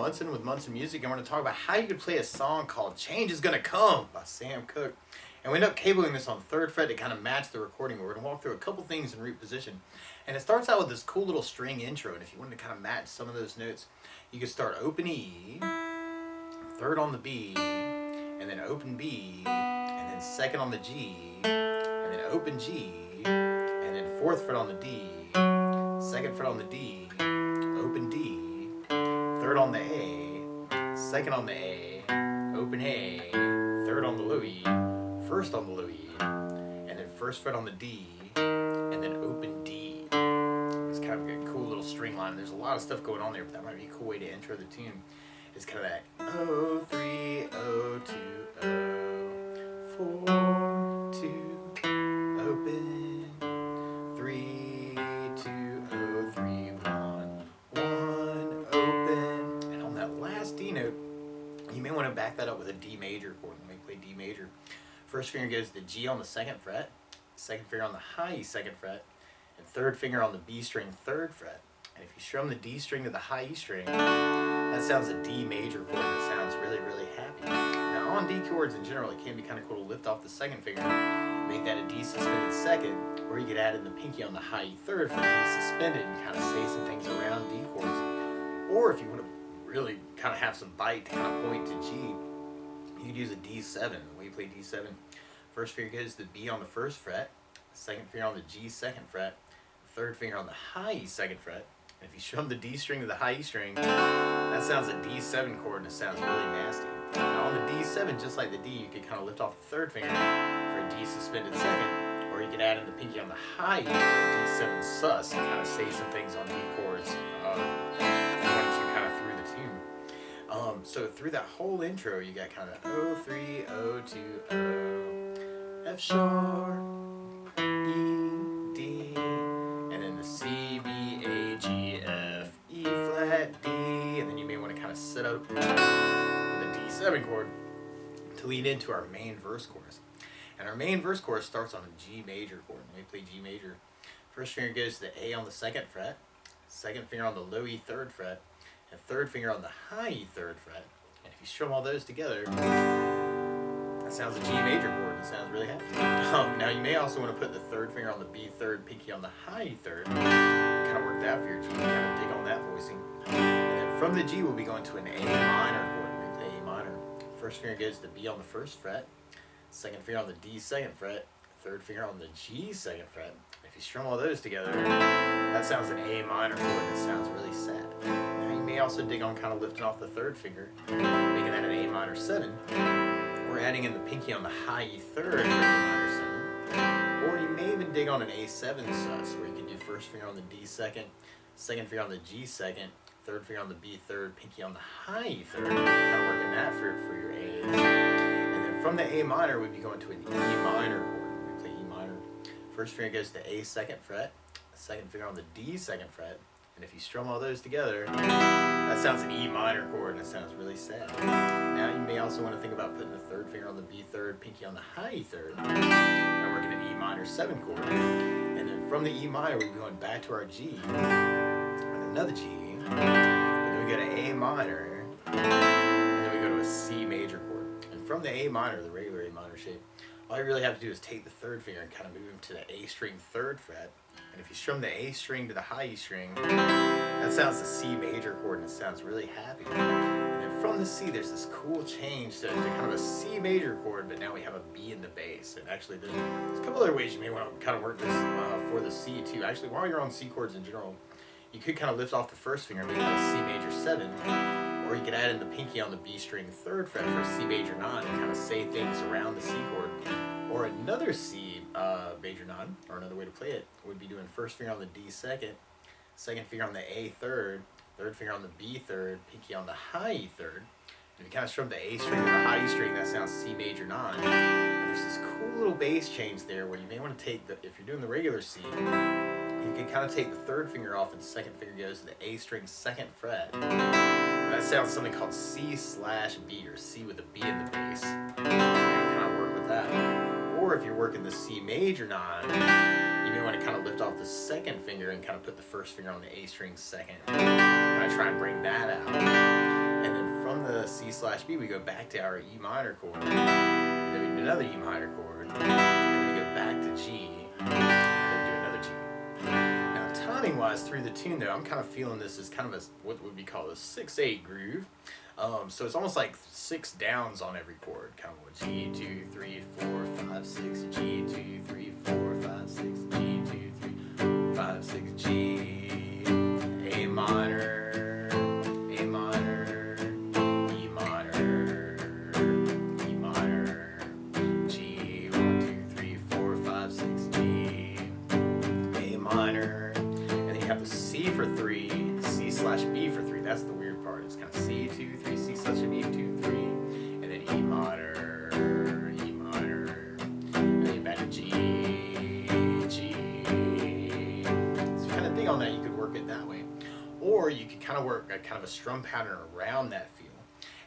Munson with Munson Music, and we're going to talk about how you could play a song called Change Is Gonna Come by Sam Cooke. And we end up cabling this on the 3rd fret to kind of match the recording. We're going to walk through a couple things in root position. And it starts out with this cool little string intro, and if you wanted to kind of match some of those notes, you could start open E, 3rd on the B, and then open B, and then 2nd on the G, and then open G, and then 4th fret on the D, 2nd fret on the D, open D, 3rd on the A, 2nd on the A, open A, 3rd on the low E, 1st on the low E, and then 1st fret on the D, and then open D. It's kind of a cool little string line. There's a lot of stuff going on there, but that might be a cool way to intro the tune. It's kind of that O3, O2, O, 4, 2, open, 3, 2, O3, 1, open. And on that last D note, you may want to back that up with a D major chord. When we play D major, first finger goes to the G on the 2nd fret, 2nd finger on the high E 2nd fret, and 3rd finger on the B string 3rd fret. And if you strum the D string to the high E string, that sounds a D major chord that sounds really, really happy. Now on D chords in general, it can be kind of cool to lift off the 2nd finger, make that a D suspended 2nd, or you could add in the pinky on the high E 3rd for D suspended and kind of say some things around D chords. Or if you want to really kind of have some bite to kind of point to G, you could use a D7. The way you play D7, first finger goes to the B on the 1st fret, 2nd finger on the G 2nd fret, 3rd finger on the high E 2nd fret. And if you strum the D string to the high E string, that sounds a D7 chord and it sounds really nasty. Now on the D7, just like the D, you could kind of lift off the 3rd finger for a D suspended 2nd, or you could add in the pinky on the high E for a D7 sus and kind of say some things on D chords if you wanted to kind of through the tune. So through that whole intro, you got kind of O3, O2, O, F sharp, E, D, and then the C, B, A, G, F, E flat, D, and then you may want to kind of set up the D7 chord to lead into our main verse chorus. And our main verse chorus starts on a G major chord. When we play G major, first finger goes to the A on the 2nd fret, 2nd finger on the low E 3rd fret, and 3rd finger on the high E 3rd fret. And if you strum all those together, that sounds a G major chord and sounds really happy. Now you may also want to put the 3rd finger on the B 3rd, pinky on the high E 3rd, kind of work that for your G, kind of dig on that voicing. And then from the G, we'll be going to an A minor chord. When we play A minor, first finger goes to the B on the 1st fret, 2nd finger on the D 2nd fret, 3rd finger on the G 2nd fret. If you strum all those together, that sounds an A minor chord and it sounds really sad. Now you may also dig on kind of lifting off the 3rd finger, making that an A minor 7. We're adding in the pinky on the high E 3rd for A minor 7. Or you may even dig on an A7 sus, where you can do 1st finger on the D 2nd, 2nd finger on the G 2nd, 3rd finger on the B 3rd, pinky on the high E 3rd, kind of working that for your A's. And then from the A minor, we'd be going to an E minor chord. We play E minor. First finger goes to the A 2nd fret, 2nd finger on the D 2nd fret, and if you strum all those together, that sounds an E minor chord and it sounds really sad. Now you may also want to think about putting the 3rd finger on the B 3rd, pinky on the high E 3rd, and working an E minor 7 chord. And then from the E minor, we'll be going back to our G, and another G, and then we go to A minor, and then we go to a C major chord. And from the A minor, the regular A minor shape, all you really have to do is take the 3rd finger and kind of move him to the A string 3rd fret. And if you strum the A string to the high E string, that sounds the C major chord and it sounds really happy. And then from the C, there's this cool change to kind of a C major chord, but now we have a B in the bass. And actually, there's a couple other ways you may want to kind of work this for the C too. Actually, while you're on C chords in general, you could kind of lift off the 1st finger, make that a C major 7. Or you could add in the pinky on the B string 3rd fret for a C major 9 and kind of say things around the C chord. Or another C major 9, or another way to play it, would be doing 1st finger on the D 2nd, 2nd finger on the A 3rd, 3rd finger on the B 3rd, pinky on the high E 3rd. If you kind of strum the A string to the high E string, that sounds C major 9. And there's this cool little bass change there where you may want to take the, if you're doing the regular C, you can kind of take the 3rd finger off and the 2nd finger goes to the A string 2nd fret. That sounds something called C/B, or C with a B in the bass. So you kind of work with that. Or if you're working the C major 9, you may want to kind of lift off the 2nd finger and kind of put the 1st finger on the A string 2nd. Kind of try and bring that out. And then from the C/B, we go back to our E minor chord. And then we do another E minor chord. And then we go back to G. And then we do another G. Now, timing wise through the tune though, I'm kind of feeling this as kind of a, what would be called a 6/8 groove. So it's almost like 6 downs on every chord. Kind of G, 2, 3, 4, 5, 6, G, 2, 3, 4, 5, 6, G, 2, 3, 5, 6, G, A minor, A minor, E minor, E minor, G, 1, 2, 3, 4, 5, 6, G, A minor, and then you have the C for 3, C/B for 3. That's the weird part. It's kind of C, 2, 3, C/B, 2, 3, and then E minor, E minor, and then back to G, G. So kind of thing on that, you could work it that way. Or you could kind of work a kind of a strum pattern around that feel.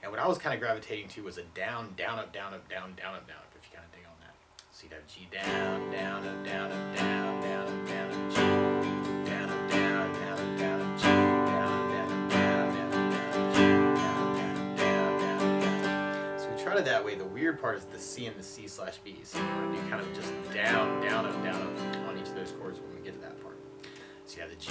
And what I was kind of gravitating to was a down, down, up, down, up, down, down, up, down, up, if you kind of dig on that. So you'd have G down, down, up, down, up, down, down, up, down, up, G, down, up, down, down, up, down, up, G, down, up, down, up, down, down, up, down, up, G, down, up, down, down, down, down. So we tried it that way. The weird part is the C and the C/B. So you want to do kind of just down, down, up, on each of those chords when we get to that part. So you have the G,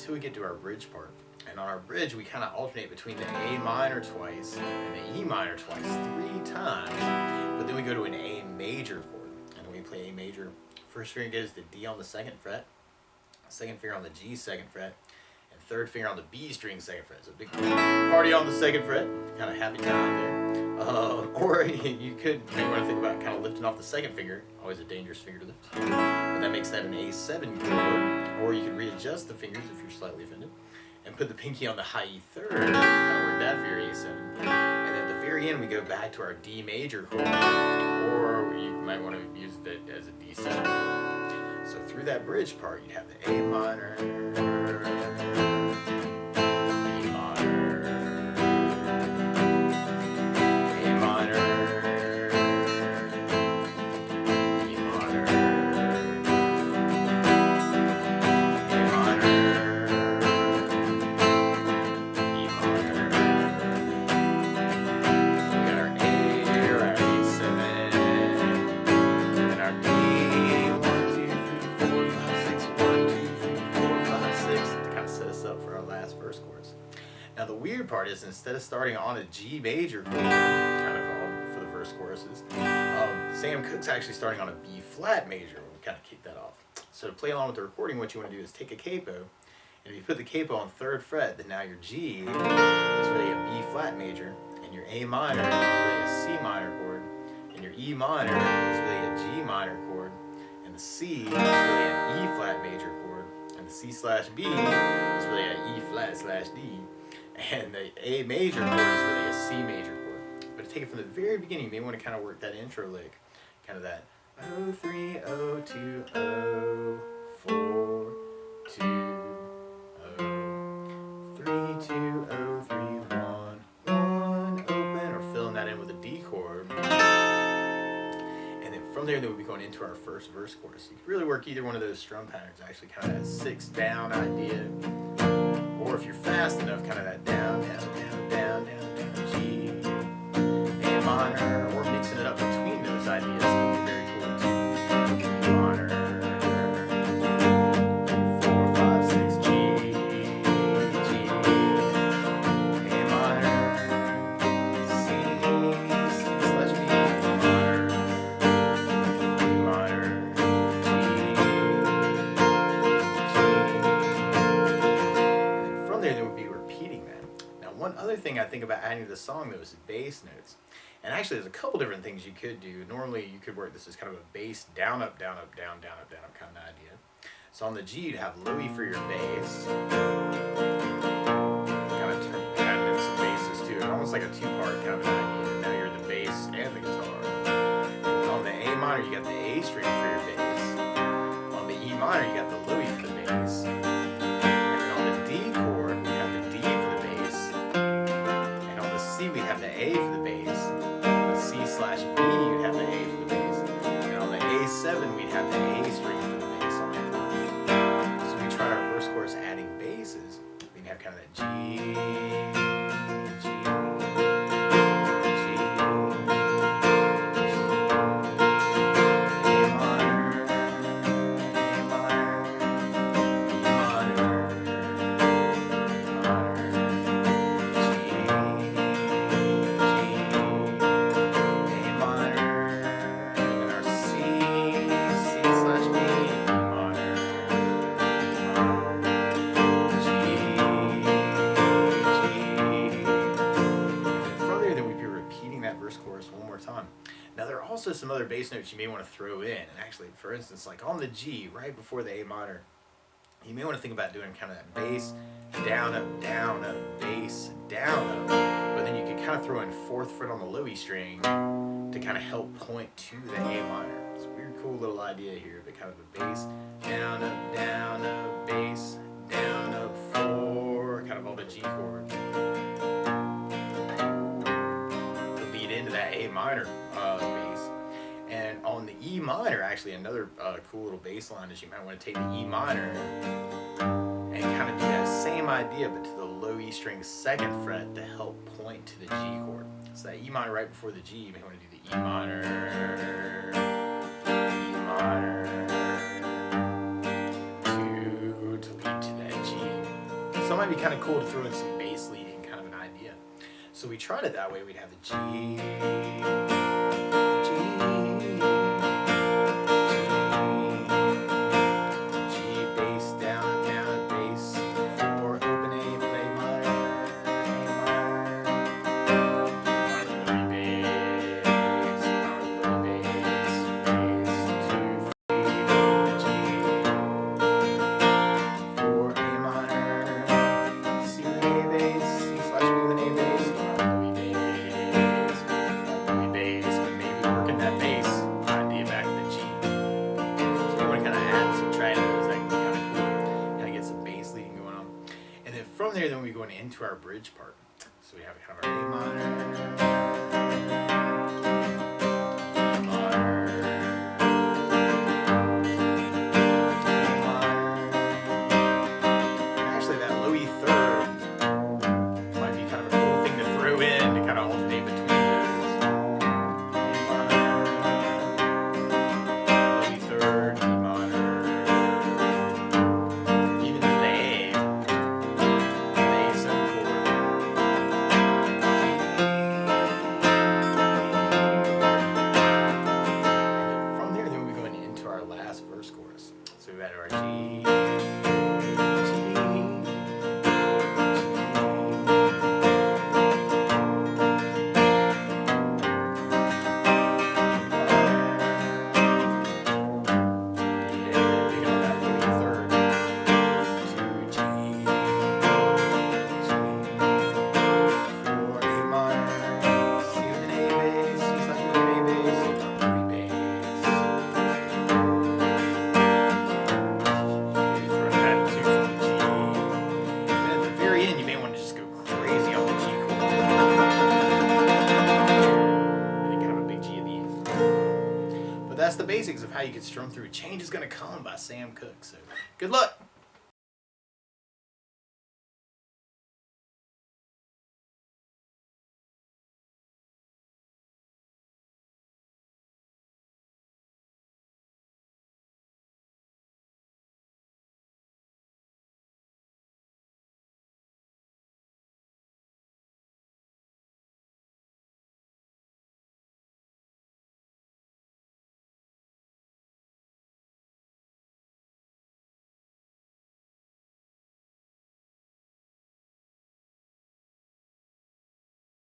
until we get to our bridge part. And on our bridge, we kind of alternate between the A minor twice and the E minor twice 3 times, but then we go to an A major chord. And when we play A major, first finger goes the D on the 2nd fret, second finger on the G 2nd fret, and third finger on the B string 2nd fret. So big party on the 2nd fret, kind of happy time there. Or you could maybe want to think about kind of lifting off the 2nd finger, always a dangerous finger to lift, but that makes that an A7 chord. Or you could readjust the fingers if you're slightly offended and put the pinky on the high E3rd, kind of work that for your A7. And at the very end we go back to our D major chord, or you might want to use it as a D7. So through that bridge part you'd have the A minor, part is instead of starting on a G major chord, kind of for the verse choruses, Sam Cooke's actually starting on a B flat major. We'll kind of kick that off. So to play along with the recording, what you want to do is take a capo, and if you put the capo on 3rd fret, then now your G is really a B flat major, and your A minor is really a C minor chord, and your E minor is really a G minor chord, and the C is really an E flat major chord, and the C/B is really an E flat/D. And the A major chord is really a C major chord. But to take it from the very beginning, you may want to kind of work that intro lick, kind of that 0-3, 0-2, 0-4, 2, 0-3, 2, 0-3, 1, 1, open, or filling that in with a D chord. And then from there, we'll be going into our first verse chorus. You can really work either one of those strum patterns, actually, kind of that 6 down idea. Or if you're fast enough, kind of that down, down, down, down, down, down, G, A minor, or mixing it up between those ideas can be very cool too. A minor, 4, 5, 6, G, G, A minor, C, C/B, E minor, there would be repeating that. Now, one other thing I think about adding to the song though is bass notes. And actually there's a couple different things you could do. Normally you could work this as kind of a bass down, up, down, up, down, down, up, down, up kind of idea. So on the G, you'd have Louis for your bass. Kind of adding in some basses too. It's almost like a two-part kind of an idea. Now you're the bass and the guitar. And on the A minor, you got the A string for your bass. On the E minor, you got the Louis for the bass. And then on the D chord, we have the D for the bass. And on the C, we have the A for the bass. On the C/B, you'd have the A for the bass. And on the A7, we'd have the A string for the bass on that chord. So we tried our first chorus adding basses. We'd have kind of that G, G, G, A minor, A minor, E minor, minor, G, G, A minor, and then our C, C/B, E minor, G, G. From there, then we'd be repeating that verse chorus one more time. Now there are also some other bass notes you may want to throw in. And actually, for instance, like on the G, right before the A minor, you may want to think about doing kind of that bass, down, up, bass, down, up. But then you could kind of throw in 4th fret on the Louis string to kind of help point to the A minor. It's a weird, cool little idea here, but kind of a bass, down, up, bass, down, up, 4, kind of all the G chord. To lead into that A minor bass. And on the E minor, actually, another cool little bass line is you might want to take the E minor and kind of do that same idea, but to the low E string 2nd fret to help point to the G chord. So that E minor right before the G, you may want to do the E minor, to lead to that G. So it might be kind of cool to throw in some bass leading, kind of an idea. So we tried it that way. We'd have the G, bass, down, bass, 4, open A, play minor, Louis bass, 2, 3, G, 4, A minor, C with an A bass, C/B with an A bass, Louis bass, and maybe working that bass idea back to the G. So we want to kind of add some try those. That can be kind of cool. Kind of get some bass leading going on. And then from there, then we go into our bridge part. So we have kind of our A minor, E minor, A minor. Actually, that Louis 3rd might be kind of a cool thing to throw in to kind of alternate between those. Louis 3rd, E minor, even to the A7 chord. And then from there, then we'll be going into our last verse chorus. So we've got our G, that's the basics of how you can strum through Change Is Gonna Come by Sam Cooke. So good luck.